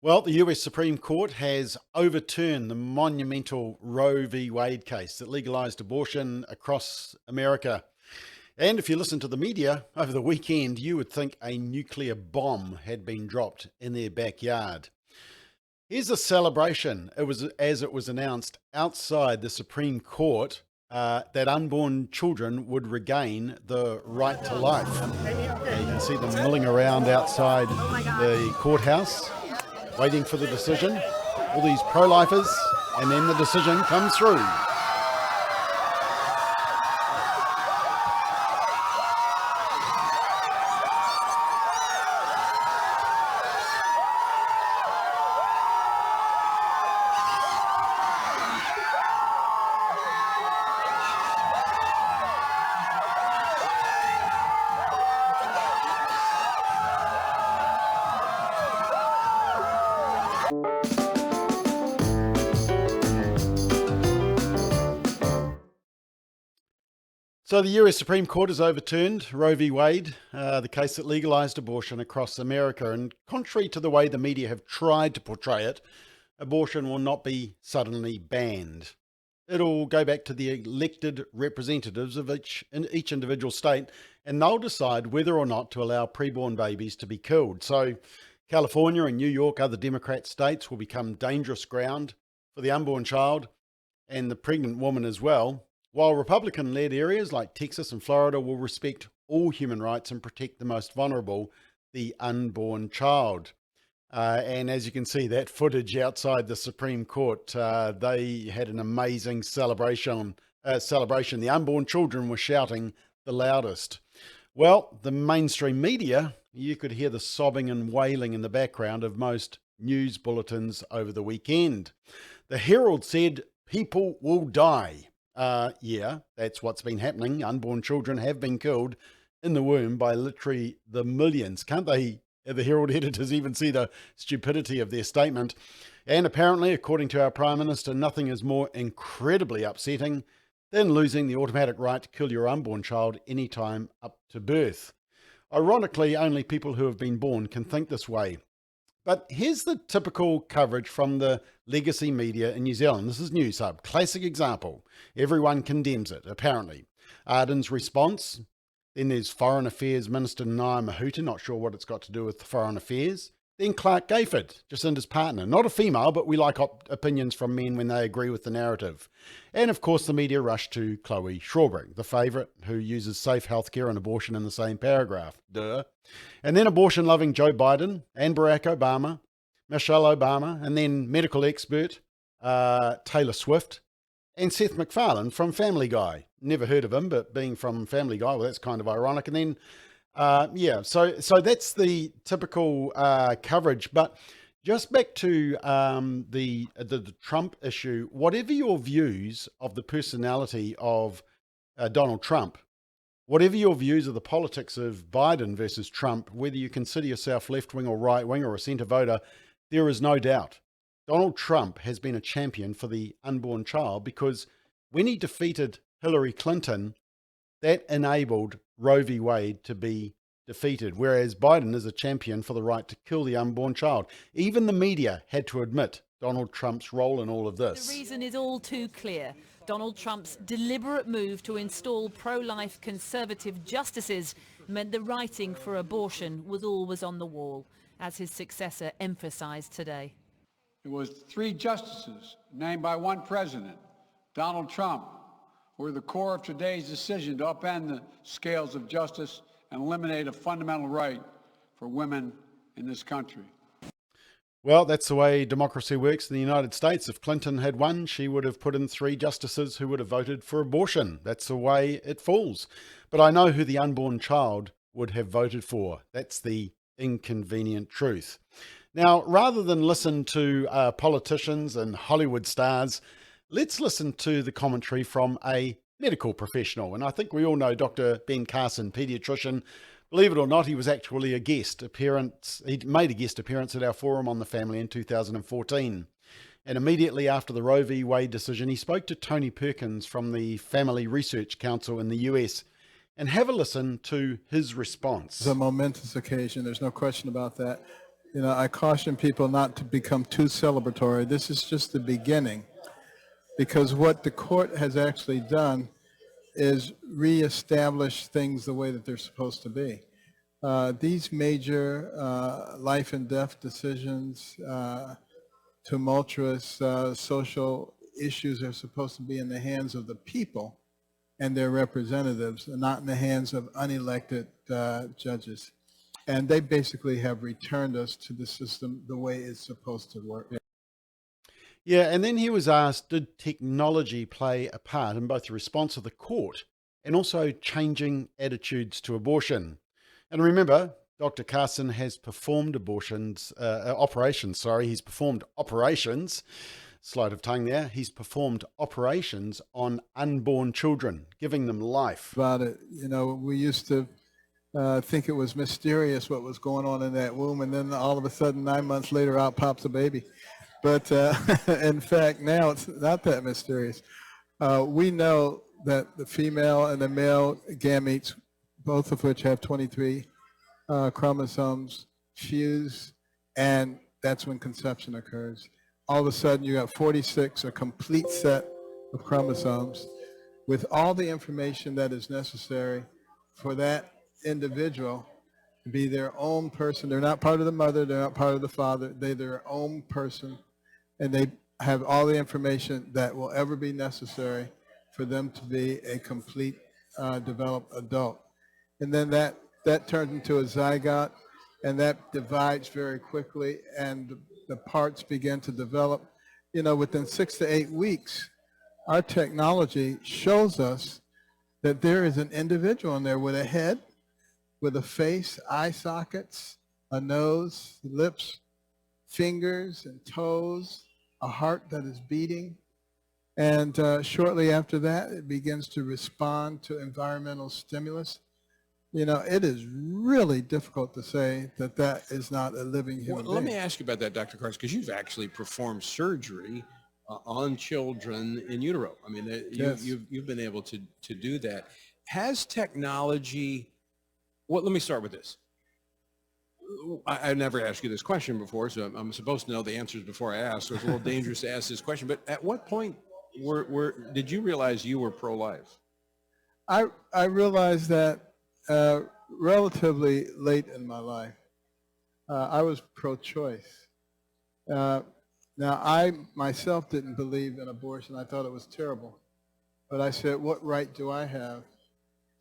Well, the US Supreme Court has overturned the monumental Roe v. Wade case that legalized abortion across America. And if you listen to the media over the weekend, you would think a nuclear bomb had been dropped in their backyard. Here's a celebration. It was as it was announced outside the Supreme Court that unborn children would regain the right to life. You can see them milling around outside the courthouse, waiting for the decision. All these pro-lifers, and then the decision comes through. So the US Supreme Court has overturned Roe v. Wade, the case that legalized abortion across America. And contrary to the way the media have tried to portray it, abortion will not be suddenly banned. It'll go back to the elected representatives of each individual state, and they'll decide whether or not to allow preborn babies to be killed. So California and New York, other Democrat states, will become dangerous ground for the unborn child and the pregnant woman as well, while Republican-led areas like Texas and Florida will respect all human rights and protect the most vulnerable, the unborn child. And as you can see, that footage outside the Supreme Court, they had an amazing celebration. The unborn children were shouting the loudest. Well, the mainstream media, you could hear the sobbing and wailing in the background of most news bulletins over the weekend. The Herald said, "People will die." Yeah, that's what's been happening. Unborn children have been killed in the womb by literally the millions. Can't they, the Herald editors, even see the stupidity of their statement? And apparently, according to our Prime Minister, nothing is more incredibly upsetting than losing the automatic right to kill your unborn child anytime up to birth. Ironically, only people who have been born can think this way. But here's the typical coverage from the legacy media in New Zealand. This is News Hub, classic example. Everyone condemns it, apparently. Ardern's response. Then there's Foreign Affairs Minister Naya Mahuta, not sure what it's got to do with foreign affairs. Then Clark Gayford, Jacinda's partner. Not a female, but we like opinions from men when they agree with the narrative. And of course the media rushed to Chloe Schwarbrick, the favourite, who uses safe healthcare and abortion in the same paragraph. Duh. And then abortion-loving Joe Biden and Barack Obama, Michelle Obama, and then medical expert Taylor Swift, and Seth MacFarlane from Family Guy. Never heard of him, but being from Family Guy, well, that's kind of ironic. And then, so that's the typical coverage. But just back to the Trump issue, whatever your views of the personality of Donald Trump, whatever your views of the politics of Biden versus Trump, whether you consider yourself left-wing or right-wing or a centre voter, there is no doubt Donald Trump has been a champion for the unborn child, because when he defeated Hillary Clinton, that enabled Roe v. Wade to be defeated, whereas Biden is a champion for the right to kill the unborn child. Even the media had to admit Donald Trump's role in all of this. The reason is all too clear. Donald Trump's deliberate move to install pro-life conservative justices meant the writing for abortion was always on the wall, as his successor emphasized today. It was 3 justices named by one president, Donald Trump, who are the core of today's decision to upend the scales of justice and eliminate a fundamental right for women in this country. Well, that's the way democracy works in the United States. If Clinton had won, she would have put in 3 justices who would have voted for abortion. That's the way it falls. But I know who the unborn child would have voted for. That's the inconvenient truth. Now, rather than listen to politicians and Hollywood stars, let's listen to the commentary from a medical professional. And I think we all know Dr. Ben Carson, pediatrician. Believe it or not, he was actually a guest appearance. He made a guest appearance at our forum on the family in 2014. And immediately after the Roe v. Wade decision, he spoke to Tony Perkins from the Family Research Council in the US. And have a listen to his response. It's a momentous occasion. There's no question about that. I caution people not to become too celebratory. This is just the beginning, because what the court has actually done is reestablish things the way that they're supposed to be. These major life and death decisions, tumultuous social issues are supposed to be in the hands of the people and their representatives, and not in the hands of unelected judges. And they basically have returned us to the system the way it's supposed to work. Yeah, and then he was asked, did technology play a part in both the response of the court and also changing attitudes to abortion? And remember, Dr. Carson has performed he's performed operations, sleight of tongue there, he's performed operations on unborn children, giving them life. About it, we used to think it was mysterious what was going on in that womb, and then all of a sudden 9 months later out pops a baby. But in fact, now it's not that mysterious. We know that the female and the male gametes, both of which have 23 chromosomes, fuse, and that's when conception occurs. All of a sudden you got 46, a complete set of chromosomes with all the information that is necessary for that individual to be their own person. They're not part of the mother, they're not part of the father, they're their own person, and they have all the information that will ever be necessary for them to be a complete developed adult. And then that turns into a zygote, and that divides very quickly, and the parts begin to develop. Within 6 to 8 weeks, our technology shows us that there is an individual in there with a head, with a face, eye sockets, a nose, lips, fingers and toes, a heart that is beating. And shortly after that, it begins to respond to environmental stimulus. It is really difficult to say that that is not a living human being. Let me ask you about that, Dr. Carson, because you've actually performed surgery on children in utero. I mean, Yes. you've been able to do that. Has technology, well, let me start with this. I've never asked you this question before, so I'm supposed to know the answers before I ask, so it's a little dangerous to ask this question. But at what point did you realize you were pro-life? I realized that relatively late in my life. I was pro-choice. Now, I myself didn't believe in abortion. I thought it was terrible. But I said, what right do I have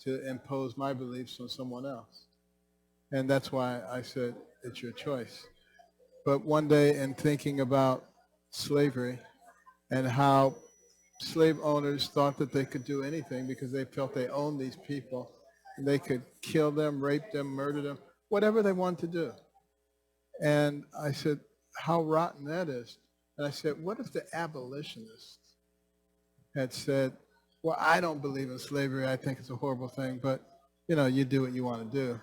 to impose my beliefs on someone else? And that's why I said, it's your choice. But one day, in thinking about slavery and how slave owners thought that they could do anything because they felt they owned these people, and they could kill them, rape them, murder them, whatever they wanted to do. And I said, how rotten that is. And I said, what if the abolitionists had said, well, I don't believe in slavery, I think it's a horrible thing, but you do what you want to do.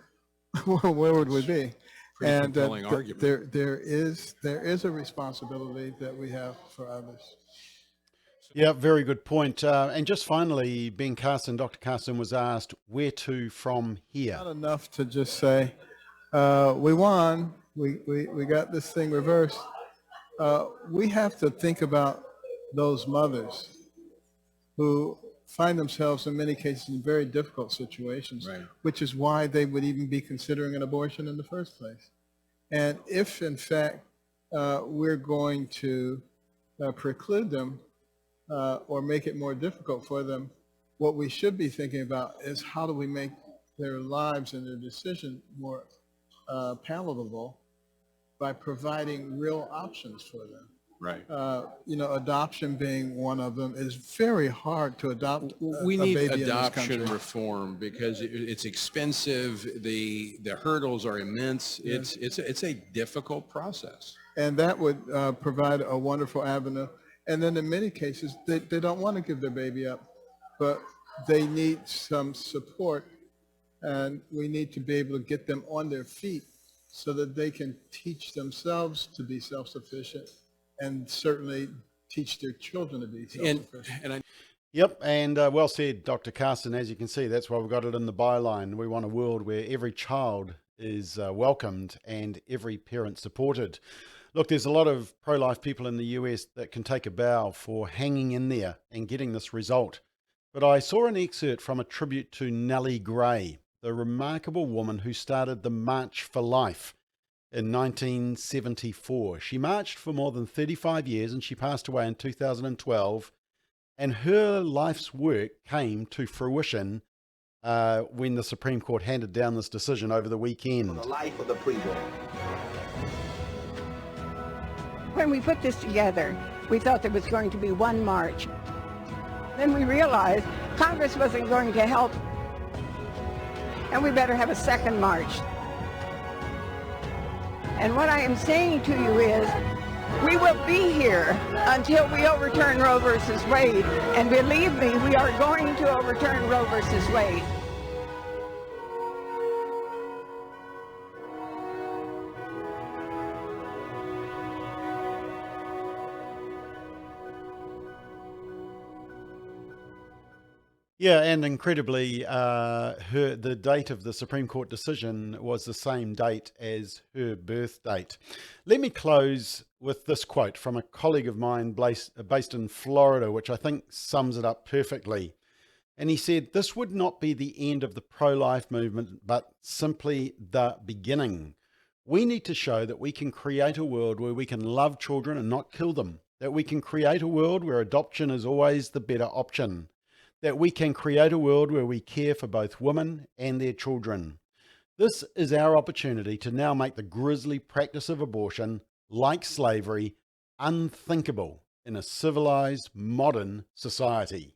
Where would we be? Pretty compelling argument. There is a responsibility that we have for others. Yeah, very good point. And just finally, Dr. Carson was asked, where to from here? Not enough to just say, we won, we got this thing reversed. We have to think about those mothers who find themselves in many cases in very difficult situations, right, which is why they would even be considering an abortion in the first place. And if in fact we're going to preclude them or make it more difficult for them, what we should be thinking about is how do we make their lives and their decision more palatable by providing real options for them. Right. Adoption being one of them. Is very hard to adopt we a need baby adoption in this country. reform because it's expensive. The hurdles are immense. Yes. It's a difficult process. And that would provide a wonderful avenue. And then in many cases, they don't want to give their baby up, but they need some support, and we need to be able to get them on their feet so that they can teach themselves to be self-sufficient and certainly teach their children to be self-sufficient. Yep, and well said, Dr. Carson. As you can see, that's why we've got it in the byline. We want a world where every child is welcomed and every parent supported. Look, there's a lot of pro-life people in the US that can take a bow for hanging in there and getting this result. But I saw an excerpt from a tribute to Nellie Gray, the remarkable woman who started the March for Life in 1974. She marched for more than 35 years and she passed away in 2012. And her life's work came to fruition when the Supreme Court handed down this decision over the weekend. The life of the preborn. When we put this together, we thought there was going to be one march. Then we realized Congress wasn't going to help, and we better have a second march. And what I am saying to you is, we will be here until we overturn Roe versus Wade. And believe me, we are going to overturn Roe versus Wade. Yeah, and incredibly, the date of the Supreme Court decision was the same date as her birth date. Let me close with this quote from a colleague of mine based in Florida, which I think sums it up perfectly. And he said, "This would not be the end of the pro-life movement, but simply the beginning. We need to show that we can create a world where we can love children and not kill them, that we can create a world where adoption is always the better option, that we can create a world where we care for both women and their children. This is our opportunity to now make the grisly practice of abortion, like slavery, unthinkable in a civilized, modern society."